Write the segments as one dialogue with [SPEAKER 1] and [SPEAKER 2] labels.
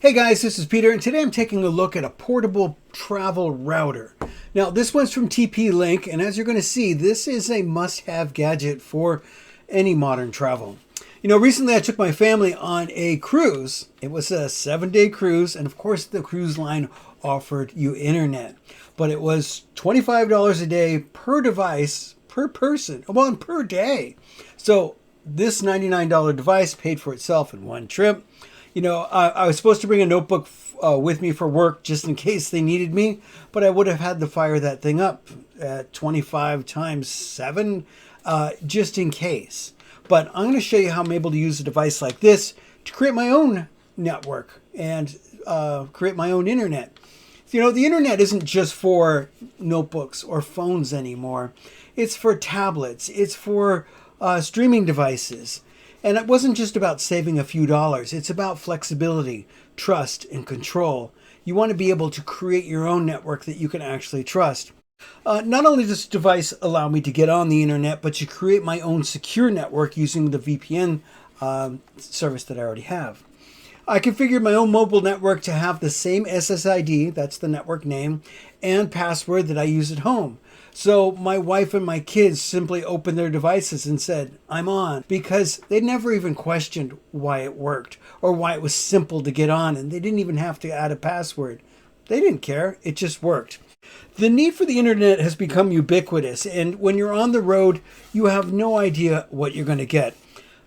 [SPEAKER 1] Hey guys, this is Peter, and today I'm taking a look at a portable travel router. Now, this one's from TP-Link, and as you're going to see, this is a must-have gadget for any modern travel. You know, recently I took my family on a cruise. It was a 7-day cruise, and of course the cruise line offered you internet. But it was $25 a day per device, per person, well, and per day. So this $99 device paid for itself in one trip. You know, I was supposed to bring a notebook with me for work just in case they needed me, but I would have had to fire that thing up at 25 times 7 just in case. But I'm going to show you how I'm able to use a device like this to create my own network and create my own internet. You know, the internet isn't just for notebooks or phones anymore. It's for tablets. It's for streaming devices. And it wasn't just about saving a few dollars. It's about flexibility, trust, and control. You want to be able to create your own network that you can actually trust. Not only does this device allow me to get on the internet, but to create my own secure network using the VPN service that I already have. I configured my own mobile network to have the same SSID, that's the network name, and password that I use at home. So my wife and my kids simply opened their devices and said, I'm on, because they never even questioned why it worked or why it was simple to get on, and they didn't even have to add a password. They didn't care. It just worked. The need for the internet has become ubiquitous, and when you're on the road, you have no idea what you're going to get.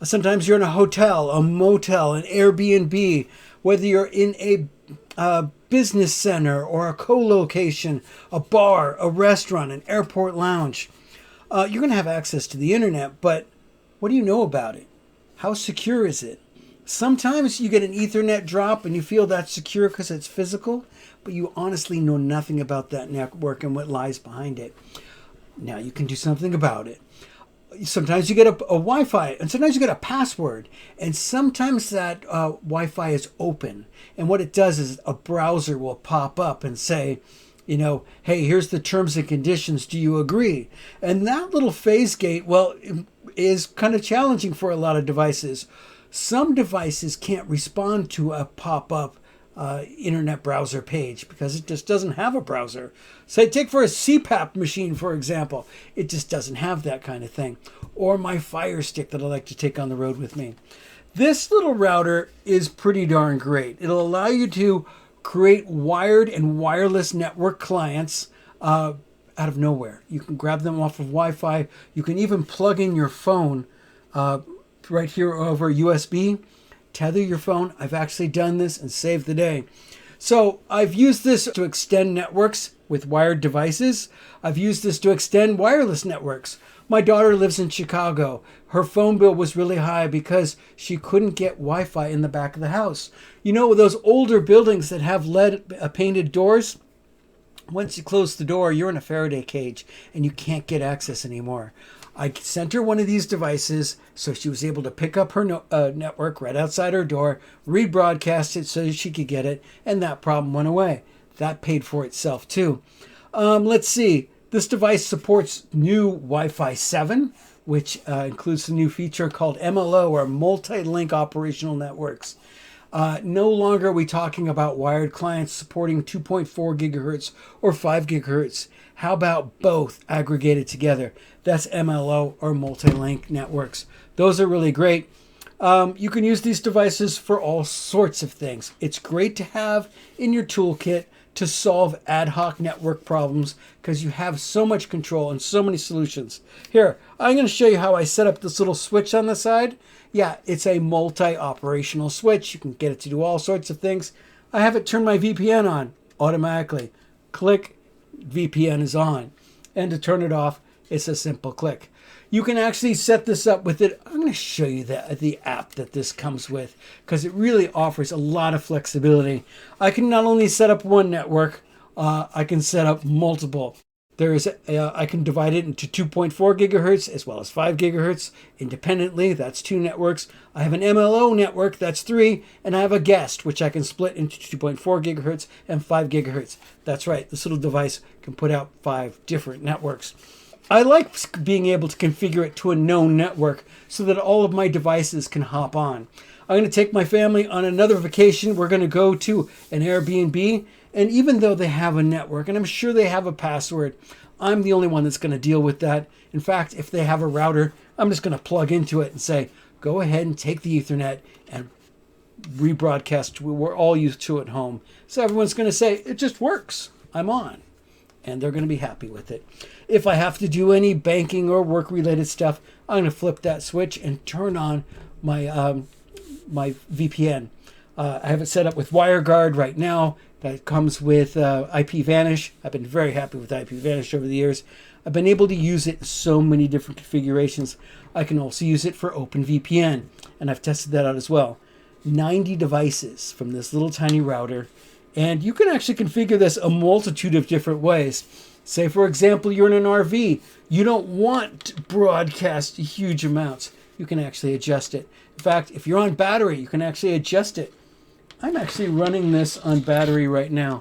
[SPEAKER 1] Sometimes you're in a hotel, a motel, an Airbnb, whether you're in a business center or a co-location, a bar, a restaurant, an airport lounge. You're going to have access to the internet, but what do you know about it? How secure is it? Sometimes you get an Ethernet drop and you feel that's secure because it's physical, but you honestly know nothing about that network and what lies behind it. Now you can do something about it. Sometimes you get a Wi-Fi, and sometimes you get a password, and sometimes that Wi-Fi is open. And what it does is a browser will pop up and say, you know, hey, here's the terms and conditions. Do you agree? And that little phase gate, well, is kind of challenging for a lot of devices. Some devices can't respond to a pop-up internet browser page because it just doesn't have a browser. Say, take for a CPAP machine, for example. It just doesn't have that kind of thing. Or my Fire Stick that I like to take on the road with me. This little router is pretty darn great. It'll allow you to create wired and wireless network clients out of nowhere. You can grab them off of Wi-Fi. You can even plug in your phone right here over USB. Tether your phone. I've actually done this and saved the day. So I've used this to extend networks with wired devices. I've used this to extend wireless networks. My daughter lives in Chicago. Her phone bill was really high because she couldn't get Wi-Fi in the back of the house. You know, those older buildings that have lead painted doors? Once you close the door, you're in a Faraday cage and you can't get access anymore. I sent her one of these devices so she was able to pick up her network right outside her door, rebroadcast it so she could get it, and that problem went away. That paid for itself too. Let's see. This device supports new Wi-Fi 7, which includes a new feature called MLO, or Multi-Link Operational Networks. No longer are we talking about wired clients supporting 2.4 gigahertz or 5 gigahertz. How about both aggregated together? That's MLO, or multi-link networks. Those are really great. You can use these devices for all sorts of things. It's great to have in your toolkit to solve ad hoc network problems because you have so much control and so many solutions. Here, I'm going to show you how I set up this little switch on the side. Yeah, it's a multi-operational switch. You can get it to do all sorts of things. I have it turn my VPN on automatically. Click, VPN is on. And to turn it off, it's a simple click. You can actually set this up with it. I'm going to show you the app that this comes with because it really offers a lot of flexibility. I can not only set up one network, I can set up multiple. I can divide it into 2.4 gigahertz as well as 5 gigahertz independently. That's 2 networks. I have an MLO network, that's 3, and I have a guest, which I can split into 2.4 gigahertz and 5 gigahertz. That's right, this little device can put out 5 different networks. I like being able to configure it to a known network so that all of my devices can hop on. I'm going to take my family on another vacation. We're going to go to an Airbnb. And even though they have a network, and I'm sure they have a password, I'm the only one that's going to deal with that. In fact, if they have a router, I'm just going to plug into it and say, go ahead and take the Ethernet and rebroadcast. We're all used to it at home. So everyone's going to say, it just works. I'm on. And they're going to be happy with it. If I have to do any banking or work-related stuff, I'm going to flip that switch and turn on my my VPN. I have it set up with WireGuard right now. That comes with IPVanish. I've been very happy with IPVanish over the years. I've been able to use it in so many different configurations. I can also use it for OpenVPN, and I've tested that out as well. 90 devices from this little tiny router, and you can actually configure this a multitude of different ways. Say, for example, you're in an RV. You don't want to broadcast huge amounts. You can actually adjust it. In fact, if you're on battery, you can actually adjust it. I'm actually running this on battery right now.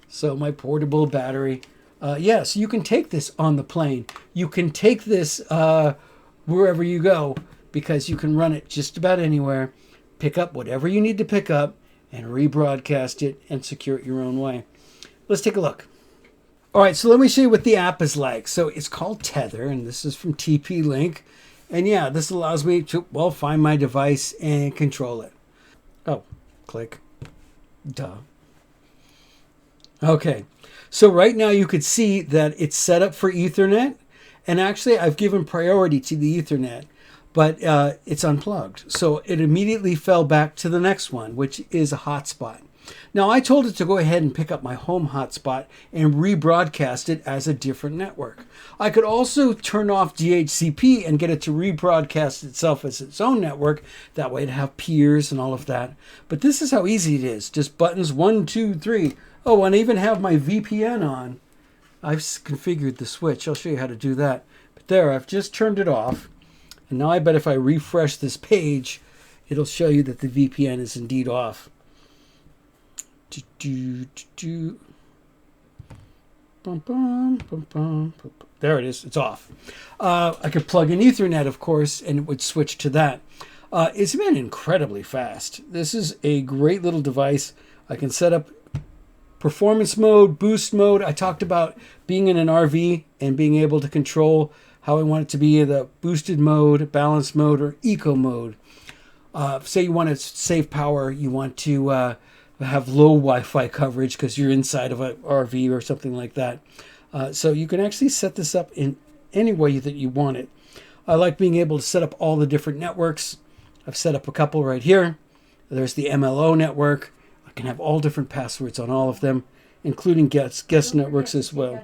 [SPEAKER 1] So my portable battery. Yes, you can take this on the plane. You can take this wherever you go because you can run it just about anywhere. Pick up whatever you need to pick up and rebroadcast it and secure it your own way. Let's take a look. All right, so let me show you what the app is like. So it's called Tether, and this is from TP-Link. And yeah, this allows me to, well, find my device and control it. Oh, click. Duh. Okay, so right now you could see that it's set up for Ethernet. And actually, I've given priority to the Ethernet, but it's unplugged. So it immediately fell back to the next one, which is a hotspot. Now, I told it to go ahead and pick up my home hotspot and rebroadcast it as a different network. I could also turn off DHCP and get it to rebroadcast itself as its own network. That way it'd have peers and all of that. But this is how easy it is. Just buttons 1, 2, 3. Oh, and I even have my VPN on. I've configured the switch. I'll show you how to do that. But there, I've just turned it off. And now I bet if I refresh this page, it'll show you that the VPN is indeed off. There it is. It's off. I could plug in Ethernet, of course, and it would switch to that. It's been incredibly fast. This is a great little device. I can set up performance mode, boost mode. I talked about being in an RV and being able to control how I want it to be in the boosted mode, balanced mode, or eco mode. Say you want to save power, you want to have low Wi-Fi coverage because you're inside of an RV or something like that. So you can actually set this up in any way that you want it. I like being able to set up all the different networks. I've set up a couple right here. There's the MLO network. I can have all different passwords on all of them, including guest networks as well.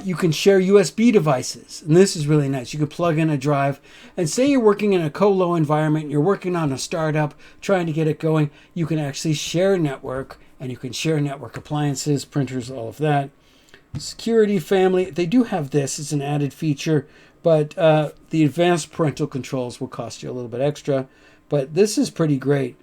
[SPEAKER 1] You can share USB devices, and this is really nice. You can plug in a drive, and say you're working in a colo environment, you're working on a startup, trying to get it going, you can actually share a network, and you can share network appliances, printers, all of that. Security, family, they do have this. It's an added feature, but the advanced parental controls will cost you a little bit extra, but this is pretty great.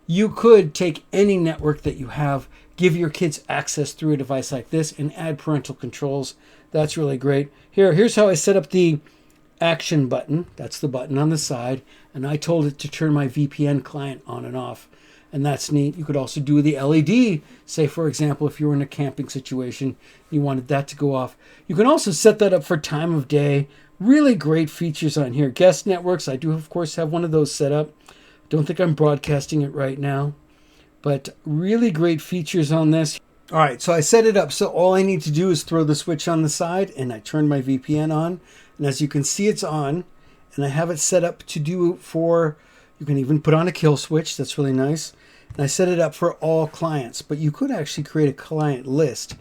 [SPEAKER 1] You could take any network that you have, give your kids access through a device like this, and add parental controls. That's really great. Here's how I set up the action button. That's the button on the side. And I told it to turn my VPN client on and off. And that's neat. You could also do the LED. Say, for example, if you were in a camping situation, you wanted that to go off. You can also set that up for time of day. Really great features on here. Guest networks. I do, of course, have one of those set up. Don't think I'm broadcasting it right now. But really great features on this. All right, so I set it up. So all I need to do is throw the switch on the side, and I turn my VPN on. And as you can see, it's on. And I have it set up to do for, you can even put on a kill switch. That's really nice. And I set it up for all clients. But you could actually create a client list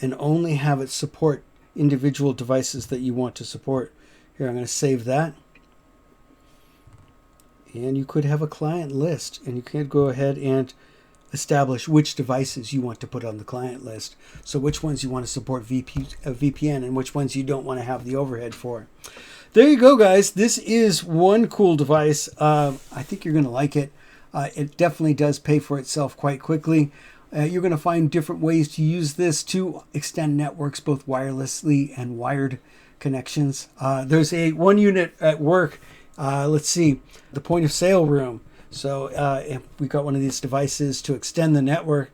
[SPEAKER 1] and only have it support individual devices that you want to support. Here, I'm going to save that. And you could have a client list. And you can go ahead and establish which devices you want to put on the client list. So which ones you want to support VPN and which ones you don't want to have the overhead for. There you go, guys. This is one cool device. I think you're going to like it. It definitely does pay for itself quite quickly. You're going to find different ways to use this to extend networks, both wirelessly and wired connections. There's one unit at work. Let's see, the point of sale room. So if we got one of these devices to extend the network,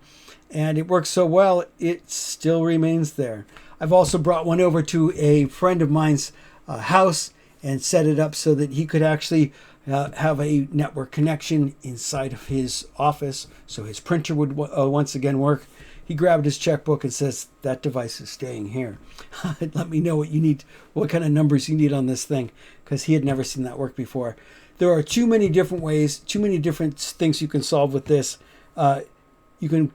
[SPEAKER 1] and it works so well, it still remains there. I've also brought one over to a friend of mine's house and set it up so that he could actually have a network connection inside of his office, so his printer would once again work. He grabbed his checkbook and says, that device is staying here. Let me know what you need, what kind of numbers you need on this thing, because he had never seen that work before. There are too many different ways, too many different things you can solve with this. You can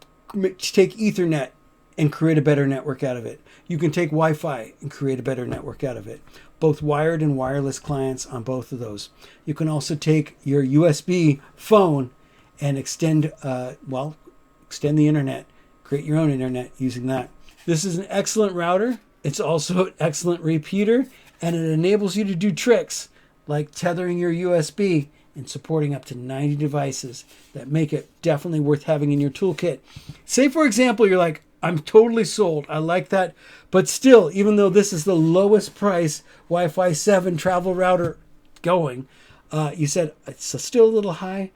[SPEAKER 1] take Ethernet and create a better network out of it. You can take Wi-Fi and create a better network out of it. Both wired and wireless clients on both of those. You can also take your USB phone and extend the internet. Create your own internet using that. This is an excellent router. It's also an excellent repeater, and it enables you to do tricks like tethering your USB and supporting up to 90 devices that make it definitely worth having in your toolkit. Say, for example, you're like, I'm totally sold. I like that. But still, even though this is the lowest price Wi-Fi 7 travel router going, you said it's still a little high.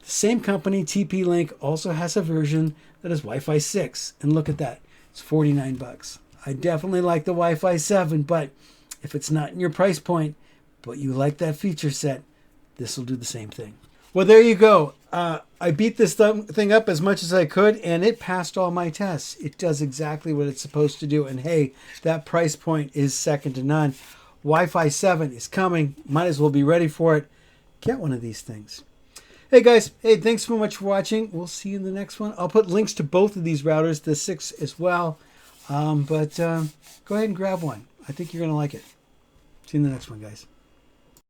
[SPEAKER 1] The same company, TP-Link, also has a version that is Wi-Fi 6. And look at that. It's $49. I definitely like the Wi-Fi 7, but if it's not in your price point, but you like that feature set, this will do the same thing. Well, there you go. I beat this thing up as much as I could, and it passed all my tests. It does exactly what it's supposed to do. And hey, that price point is second to none. Wi-Fi 7 is coming. Might as well be ready for it. Get one of these things. Hey guys, hey, thanks so much for watching. We'll see you in the next one. I'll put links to both of these routers, the 6 as well. But go ahead and grab one. I think you're going to like it. See you in the next one, guys.